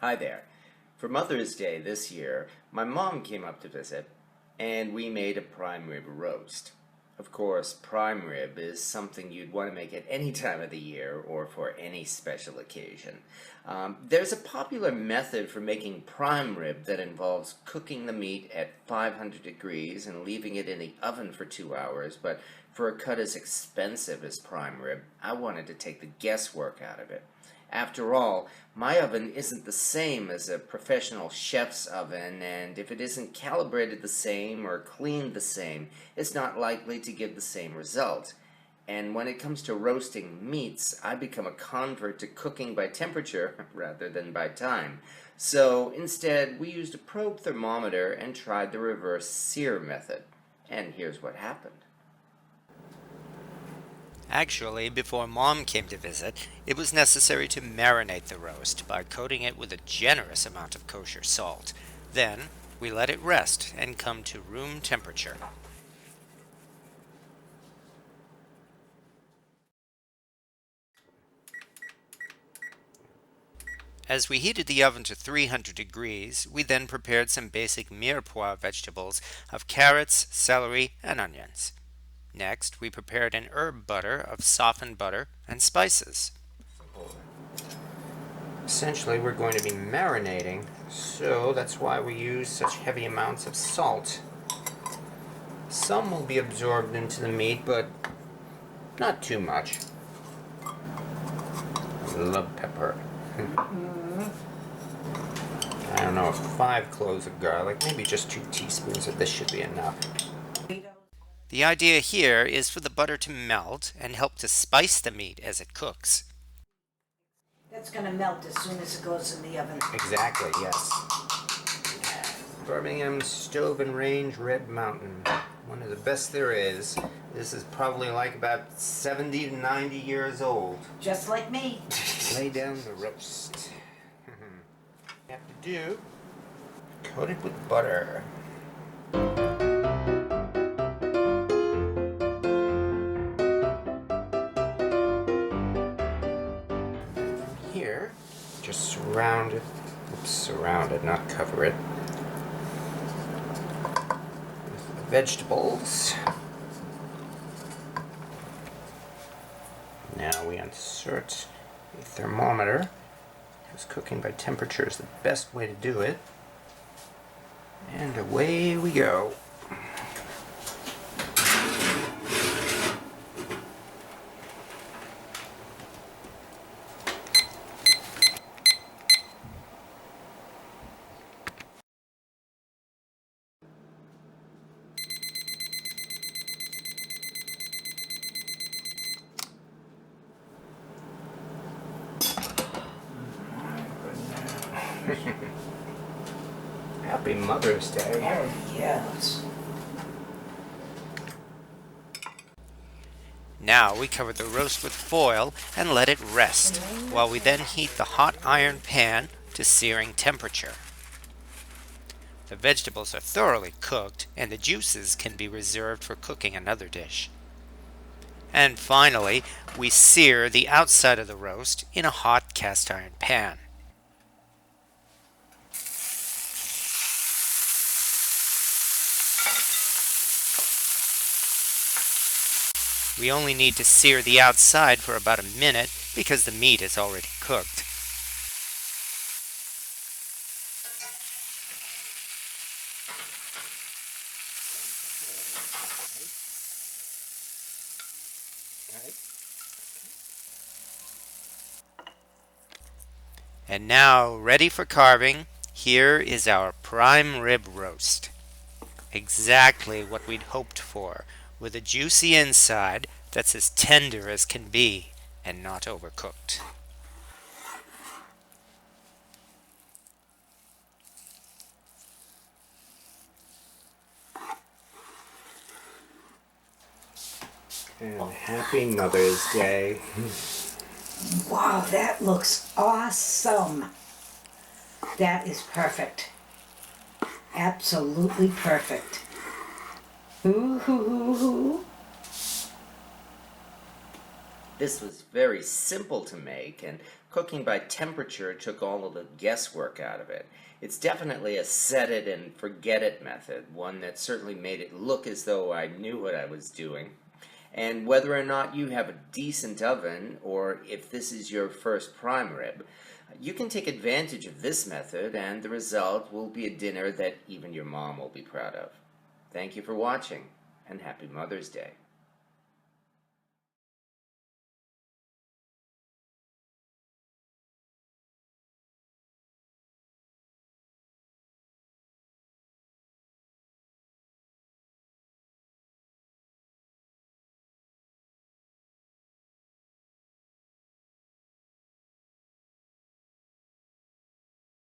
Hi there. For Mother's Day this year, my mom came up to visit, and we made a prime rib roast. Of course, prime rib is something you'd want to make at any time of the year or for any special occasion. There's a popular method for making prime rib that involves cooking the meat at 500 degrees and leaving it in the oven for 2 hours, but for a cut as expensive as prime rib, I wanted to take the guesswork out of it. After all, my oven isn't the same as a professional chef's oven, and if it isn't calibrated the same or cleaned the same, it's not likely to give the same result. And when it comes to roasting meats, I become a convert to cooking by temperature rather than by time. So instead, we used a probe thermometer and tried the reverse sear method. And here's what happened. Actually, before Mom came to visit, it was necessary to marinate the roast by coating it with a generous amount of kosher salt. Then, we let it rest and come to room temperature. As we heated the oven to 300 degrees, we then prepared some basic mirepoix vegetables of carrots, celery, and onions. Next, we prepared an herb butter of softened butter and spices. Essentially, we're going to be marinating, so that's why we use such heavy amounts of salt. Some will be absorbed into the meat, but not too much. I love pepper. I don't know, 5 cloves of garlic, maybe just 2 teaspoons of this should be enough. The idea here is for the butter to melt and help to spice the meat as it cooks. That's going to melt as soon as it goes in the oven. Exactly, yes. Birmingham Stove and Range Red Mountain. One of the best there is. This is probably like about 70 to 90 years old. Just like me. Lay down the roast. Have to do, coat it with butter. Here, just surround it, not cover it, with the vegetables. Now we insert a thermometer, because cooking by temperature is the best way to do it. And away we go. Happy Mother's Day. Oh, yes. Now we cover the roast with foil and let it rest, while we then heat the hot iron pan to searing temperature. The vegetables are thoroughly cooked, and the juices can be reserved for cooking another dish. And finally, we sear the outside of the roast in a hot cast iron pan. We only need to sear the outside for about a minute because the meat is already cooked. And now, ready for carving, here is our prime rib roast. Exactly what we'd hoped for, with a juicy inside that's as tender as can be and not overcooked. And happy Mother's Day. Wow, that looks awesome. That is perfect. Absolutely perfect. Ooh, hoo, hoo, hoo. This was very simple to make, and cooking by temperature took all of the guesswork out of it. It's definitely a set it and forget it method, one that certainly made it look as though I knew what I was doing. And whether or not you have a decent oven, or if this is your first prime rib, you can take advantage of this method, and the result will be a dinner that even your mom will be proud of. Thank you for watching, and happy Mother's Day.